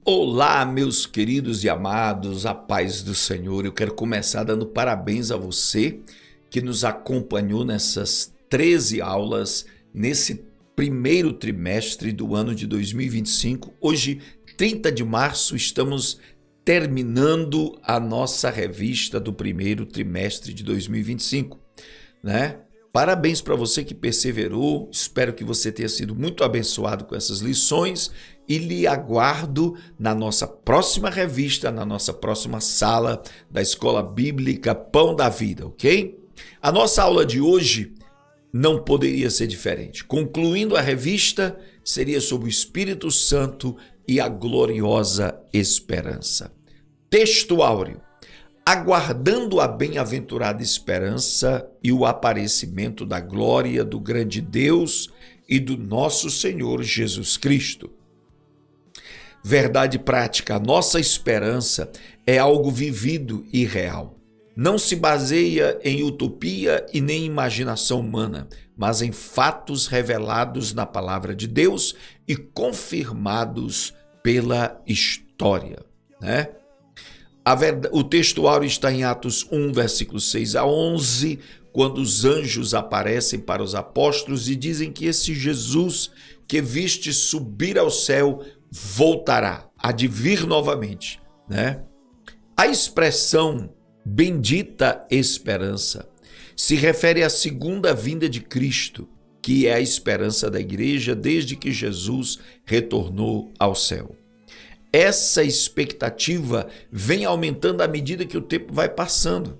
Olá, meus queridos e amados, a paz do Senhor. Eu quero começar dando parabéns a você que nos acompanhou nessas 13 aulas nesse primeiro trimestre do ano de 2025. Hoje, 30 de março, estamos terminando a nossa revista do primeiro trimestre de 2025, né? Parabéns para você que perseverou, espero que você tenha sido muito abençoado com essas lições e lhe aguardo na nossa próxima revista, na nossa próxima sala da Escola Bíblica Pão da Vida, ok? A nossa aula de hoje não poderia ser diferente. Concluindo a revista, seria sobre o Espírito Santo e a gloriosa esperança. Texto áureo. Aguardando a bem-aventurada esperança e o aparecimento da glória do grande Deus e do nosso Senhor Jesus Cristo. Verdade prática, a nossa esperança é algo vivido e real. Não se baseia em utopia e nem imaginação humana, mas em fatos revelados na palavra de Deus e confirmados pela história, né? O texto áureo está em Atos 1, versículos 6 a 11, quando os anjos aparecem para os apóstolos e dizem que esse Jesus que viste subir ao céu voltará, há de vir novamente, né? A expressão bendita esperança se refere à segunda vinda de Cristo, que é a esperança da igreja desde que Jesus retornou ao céu. Essa expectativa vem aumentando à medida que o tempo vai passando.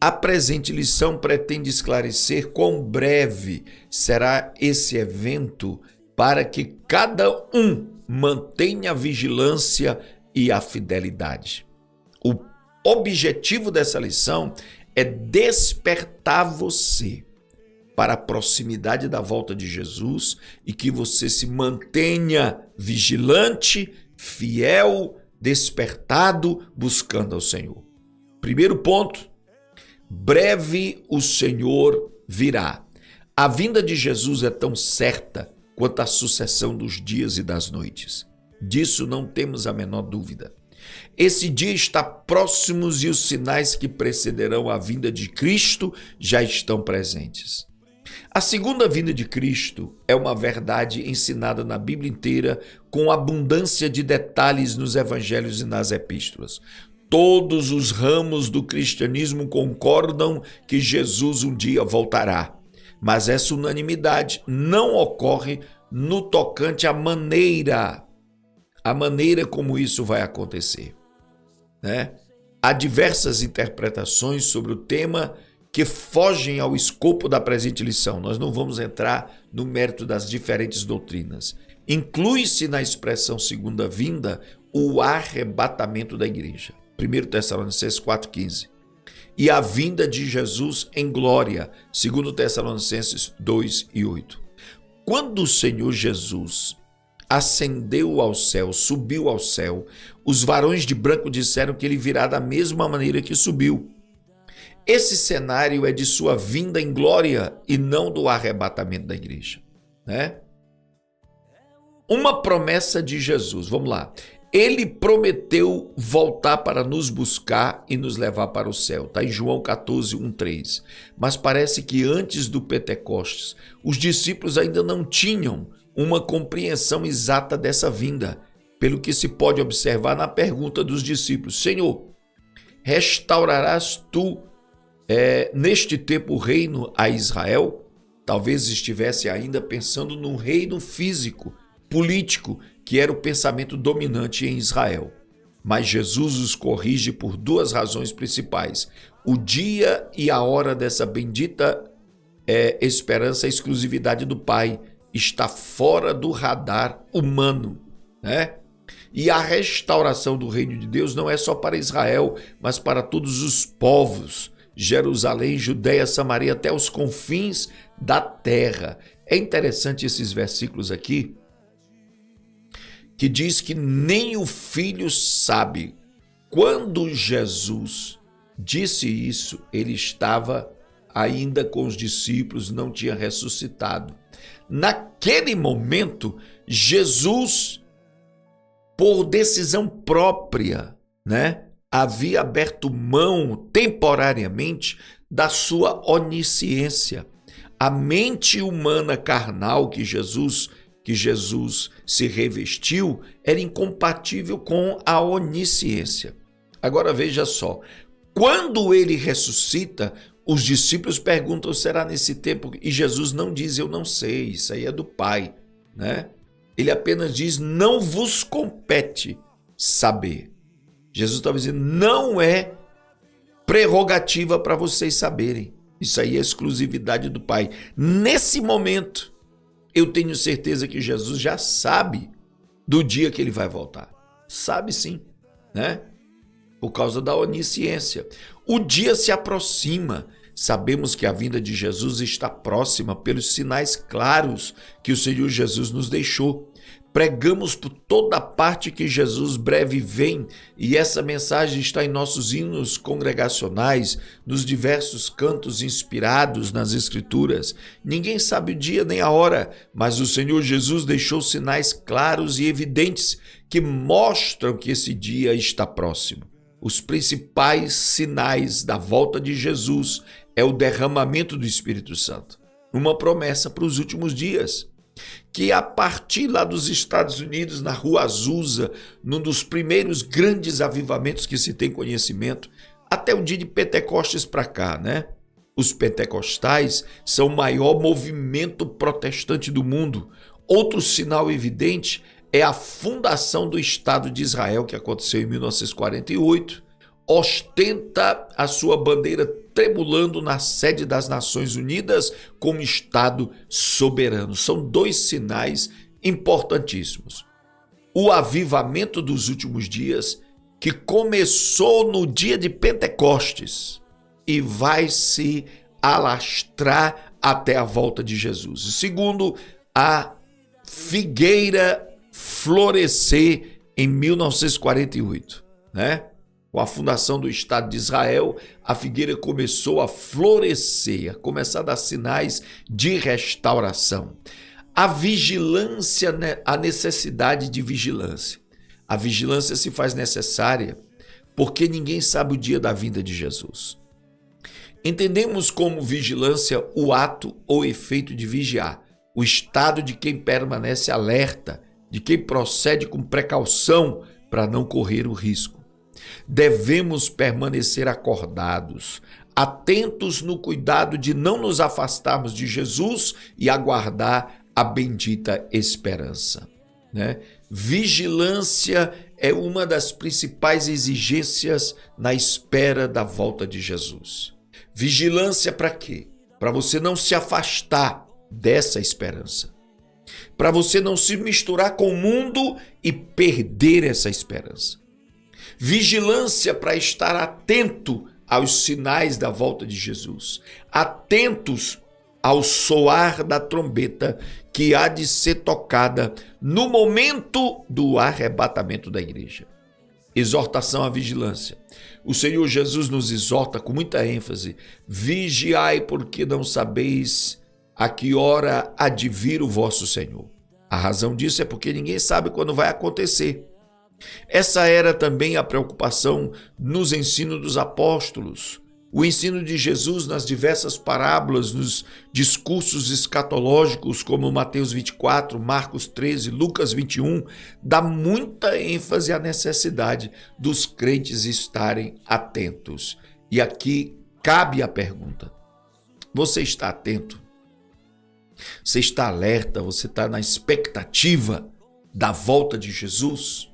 A presente lição pretende esclarecer quão breve será esse evento para que cada um mantenha a vigilância e a fidelidade. O objetivo dessa lição é despertar você para a proximidade da volta de Jesus e que você se mantenha vigilante, fiel, despertado, buscando ao Senhor. Primeiro ponto, breve o Senhor virá. A vinda de Jesus é tão certa quanto a sucessão dos dias e das noites. Disso não temos a menor dúvida. Esse dia está próximo e os sinais que precederão a vinda de Cristo já estão presentes. A segunda vinda de Cristo é uma verdade ensinada na Bíblia inteira com abundância de detalhes nos evangelhos e nas epístolas. Todos os ramos do cristianismo concordam que Jesus um dia voltará, mas essa unanimidade não ocorre no tocante à maneira como isso vai acontecer, né? Há diversas interpretações sobre o tema que fogem ao escopo da presente lição. Nós não vamos entrar no mérito das diferentes doutrinas. Inclui-se na expressão segunda vinda o arrebatamento da igreja. 1 Tessalonicenses 4,15. E a vinda de Jesus em glória. 2 Tessalonicenses 2:8. Quando o Senhor Jesus ascendeu ao céu, subiu ao céu, os varões de branco disseram que ele virá da mesma maneira que subiu. Esse cenário é de sua vinda em glória e não do arrebatamento da igreja, né? Uma promessa de Jesus, vamos lá. Ele prometeu voltar para nos buscar e nos levar para o céu. Está em João 14, 1-3. Mas parece que antes do Pentecostes, os discípulos ainda não tinham uma compreensão exata dessa vinda, pelo que se pode observar na pergunta dos discípulos: Senhor, restaurarás tu neste tempo o reino a Israel? Talvez estivesse ainda pensando num reino físico, político, que era o pensamento dominante em Israel. Mas Jesus os corrige por duas razões principais. O dia e a hora dessa bendita esperança e exclusividade do Pai está fora do radar humano, né? E a restauração do reino de Deus não é só para Israel, mas para todos os povos. Jerusalém, Judeia, Samaria, até os confins da terra. É interessante esses versículos aqui, que diz que nem o Filho sabe. Quando Jesus disse isso, ele estava ainda com os discípulos, não tinha ressuscitado. Naquele momento, Jesus por decisão própria, né, havia aberto mão temporariamente da sua onisciência. A mente humana carnal que Jesus se revestiu era incompatível com a onisciência. Agora veja só, quando ele ressuscita, os discípulos perguntam, será nesse tempo? E Jesus não diz, eu não sei, isso aí é do Pai, né? Ele apenas diz, não vos compete saber. Jesus estava dizendo, não é prerrogativa para vocês saberem. Isso aí é exclusividade do Pai. Nesse momento, eu tenho certeza que Jesus já sabe do dia que ele vai voltar. Sabe sim, né? Por causa da onisciência. O dia se aproxima. Sabemos que a vinda de Jesus está próxima pelos sinais claros que o Senhor Jesus nos deixou. Pregamos por toda parte que Jesus breve vem, e essa mensagem está em nossos hinos congregacionais, nos diversos cantos inspirados nas Escrituras. Ninguém sabe o dia nem a hora, mas o Senhor Jesus deixou sinais claros e evidentes que mostram que esse dia está próximo. Os principais sinais da volta de Jesus é o derramamento do Espírito Santo, uma promessa para os últimos dias, que a partir lá dos Estados Unidos, na Rua Azusa, num dos primeiros grandes avivamentos que se tem conhecimento, até o dia de Pentecostes para cá, né? Os pentecostais são o maior movimento protestante do mundo. Outro sinal evidente é a fundação do Estado de Israel, que aconteceu em 1948, ostenta a sua bandeira tremulando na sede das Nações Unidas como Estado soberano. São dois sinais importantíssimos. O avivamento dos últimos dias, que começou no dia de Pentecostes e vai se alastrar até a volta de Jesus. E segundo, a figueira florescer em 1948, né? Com a fundação do Estado de Israel, a figueira começou a florescer, a começar a dar sinais de restauração. A vigilância, a necessidade de vigilância. A vigilância se faz necessária porque ninguém sabe o dia da vinda de Jesus. Entendemos como vigilância o ato ou efeito de vigiar, o estado de quem permanece alerta, de quem procede com precaução para não correr o risco. Devemos permanecer acordados, atentos no cuidado de não nos afastarmos de Jesus e aguardar a bendita esperança, né? Vigilância é uma das principais exigências na espera da volta de Jesus. Vigilância para quê? Para você não se afastar dessa esperança. Para você não se misturar com o mundo e perder essa esperança. Vigilância para estar atento aos sinais da volta de Jesus. Atentos ao soar da trombeta que há de ser tocada no momento do arrebatamento da igreja. Exortação à vigilância. O Senhor Jesus nos exorta com muita ênfase: vigiai, porque não sabeis a que hora há de vir o vosso Senhor. A razão disso é porque ninguém sabe quando vai acontecer. Essa era também a preocupação nos ensinos dos apóstolos. O ênsino de Jesus nas diversas parábolas, nos discursos escatológicos, como Mateus 24, Marcos 13, Lucas 21, dá muita ênfase à necessidade dos crentes estarem atentos. E aqui cabe a pergunta: você está atento? Você está alerta? Você está na expectativa da volta de Jesus?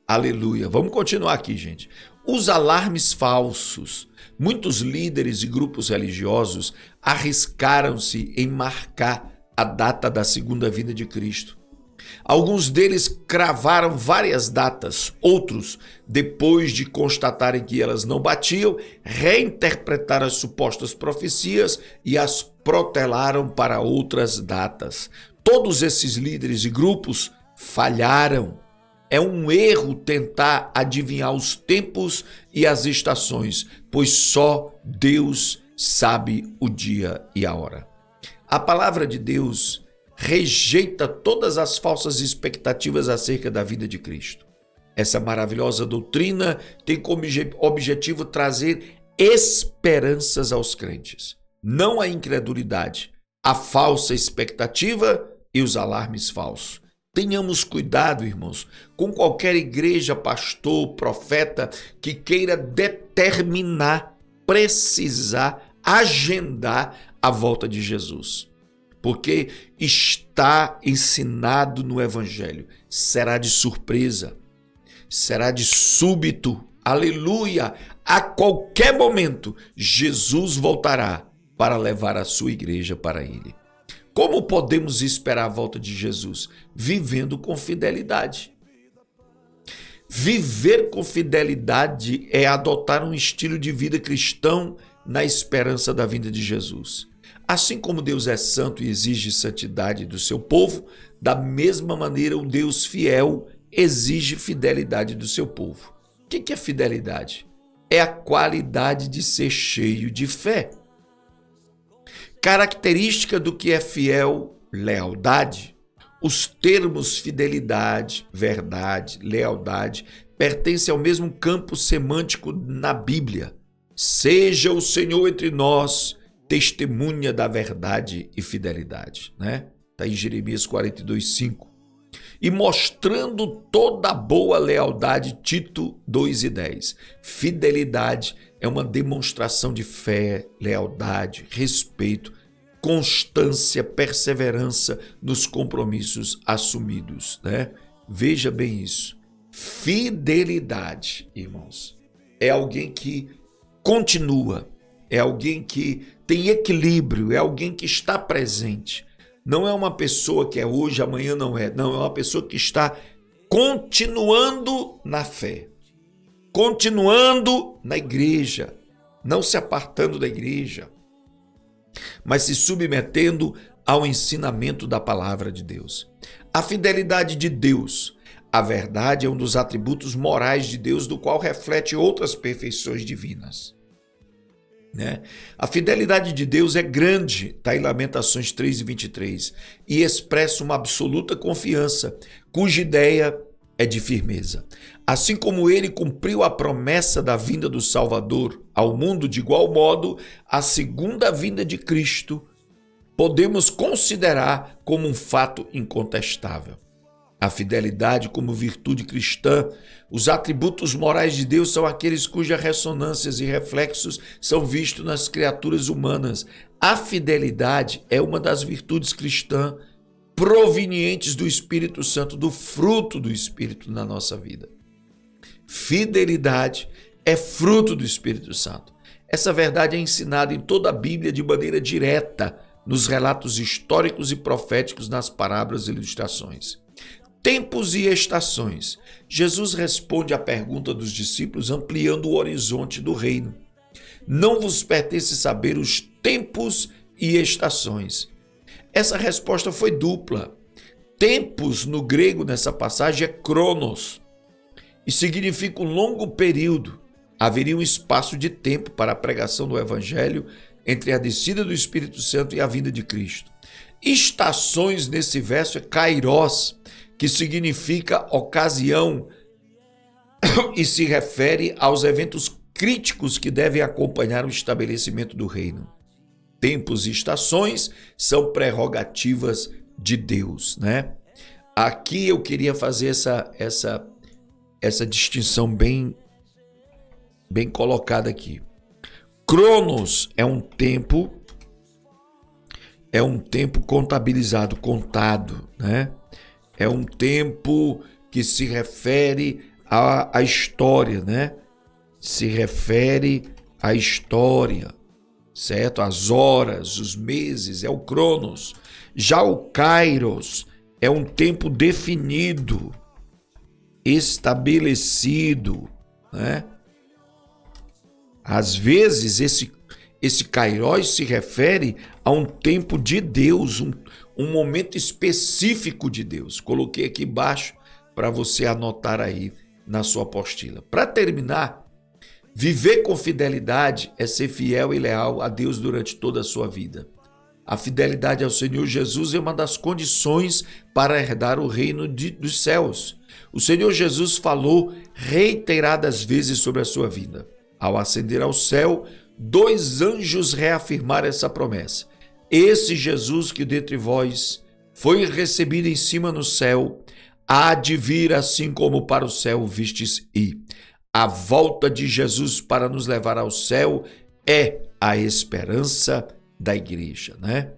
Aleluia. Vamos continuar aqui, gente. Os alarmes falsos. Muitos líderes e grupos religiosos arriscaram-se em marcar a data da segunda vinda de Cristo. Alguns deles cravaram várias datas, outros, depois de constatarem que elas não batiam, reinterpretaram as supostas profecias e as protelaram para outras datas. Todos esses líderes e grupos falharam. É um erro tentar adivinhar os tempos e as estações, pois só Deus sabe o dia e a hora. A palavra de Deus rejeita todas as falsas expectativas acerca da vida de Cristo. Essa maravilhosa doutrina tem como objetivo trazer esperanças aos crentes, não a incredulidade, a falsa expectativa e os alarmes falsos. Tenhamos cuidado, irmãos, com qualquer igreja, pastor, profeta que queira determinar, precisar, agendar a volta de Jesus. Porque está ensinado no Evangelho, será de surpresa, será de súbito, aleluia, a qualquer momento Jesus voltará para levar a sua igreja para ele. Como podemos esperar a volta de Jesus? Vivendo com fidelidade. Viver com fidelidade é adotar um estilo de vida cristão na esperança da vinda de Jesus. Assim como Deus é santo e exige santidade do seu povo, da mesma maneira o Deus fiel exige fidelidade do seu povo. O que é fidelidade? É a qualidade de ser cheio de fé. Característica do que é fiel, lealdade. Os termos fidelidade, verdade, lealdade pertencem ao mesmo campo semântico na Bíblia. Seja o Senhor entre nós testemunha da verdade e fidelidade, né? Está em Jeremias 42:5. E mostrando toda a boa lealdade, Tito 2:10. Fidelidade é uma demonstração de fé, lealdade, respeito, constância, perseverança nos compromissos assumidos, né? Veja bem isso. Fidelidade, irmãos, é alguém que continua, é alguém que tem equilíbrio, é alguém que está presente. Não é uma pessoa que é hoje, amanhã não é. Não, é uma pessoa que está continuando na fé, continuando na igreja, não se apartando da igreja, mas se submetendo ao ensinamento da palavra de Deus. A fidelidade de Deus. A verdade é um dos atributos morais de Deus, do qual reflete outras perfeições divinas. Né? A fidelidade de Deus é grande, está em Lamentações 3:23, e expressa uma absoluta confiança, cuja ideia é de firmeza. Assim como ele cumpriu a promessa da vinda do Salvador ao mundo, de igual modo, a segunda vinda de Cristo podemos considerar como um fato incontestável. A fidelidade como virtude cristã, os atributos morais de Deus são aqueles cujas ressonâncias e reflexos são vistos nas criaturas humanas. A fidelidade é uma das virtudes cristãs provenientes do Espírito Santo, do fruto do Espírito na nossa vida. Fidelidade é fruto do Espírito Santo. Essa verdade é ensinada em toda a Bíblia de maneira direta, nos relatos históricos e proféticos, nas parábolas e ilustrações. Tempos e estações. Jesus responde à pergunta dos discípulos ampliando o horizonte do reino. Não vos pertence saber os tempos e estações. Essa resposta foi dupla. Tempos, no grego, nessa passagem, é cronos, e significa um longo período. Haveria um espaço de tempo para a pregação do Evangelho entre a descida do Espírito Santo e a vinda de Cristo. Estações, nesse verso, é kairos, que significa ocasião e se refere aos eventos críticos que devem acompanhar o estabelecimento do reino. Tempos e estações são prerrogativas de Deus, né? Aqui eu queria fazer essa distinção bem colocada aqui. Cronos é um tempo contabilizado, contado, né? É um tempo que se refere à história, né? Se refere à história, certo? As horas, os meses, é o Cronos. Já o Kairos é um tempo definido, estabelecido, né? Às vezes, esse Kairos se refere a um tempo de Deus, um momento específico de Deus. Coloquei aqui embaixo para você anotar aí na sua apostila. Para terminar, viver com fidelidade é ser fiel e leal a Deus durante toda a sua vida. A fidelidade ao Senhor Jesus é uma das condições para herdar o reino dos céus. O Senhor Jesus falou reiteradas vezes sobre a sua vinda. Ao ascender ao céu, 2 anjos reafirmaram essa promessa. Esse Jesus que dentre vós foi recebido em cima no céu, há de vir assim como para o céu vistes ir. A volta de Jesus para nos levar ao céu é a esperança da igreja, né?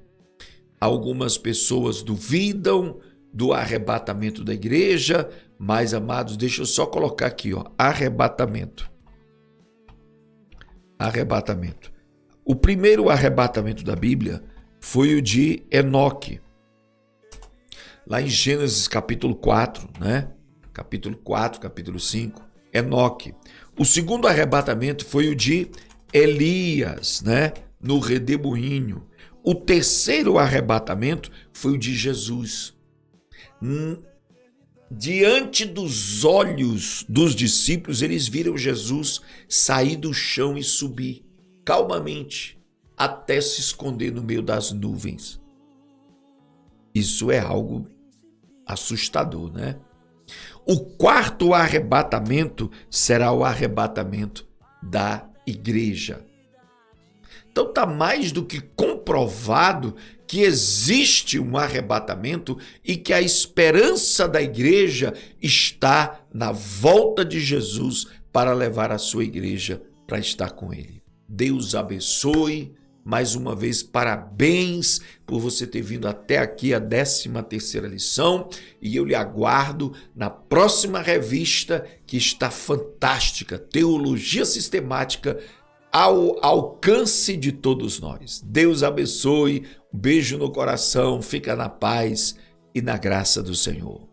Algumas pessoas duvidam do arrebatamento da igreja, mas, amados, deixa eu só colocar aqui, ó, arrebatamento. Arrebatamento. O primeiro arrebatamento da Bíblia foi o de Enoque. Lá em Gênesis capítulo 4, né? Capítulo 4, capítulo 5, Enoque. O segundo arrebatamento foi o de Elias, né? No redemoinho. O terceiro arrebatamento foi o de Jesus. Diante dos olhos dos discípulos, eles viram Jesus sair do chão e subir calmamente até se esconder no meio das nuvens. Isso é algo assustador, né? O quarto arrebatamento será o arrebatamento da igreja. Então está mais do que comprovado que existe um arrebatamento e que a esperança da igreja está na volta de Jesus para levar a sua igreja para estar com ele. Deus abençoe. Mais uma vez, parabéns por você ter vindo até aqui a 13ª lição e eu lhe aguardo na próxima revista que está fantástica, Teologia Sistemática ao alcance de todos nós. Deus abençoe, um beijo no coração, fica na paz e na graça do Senhor.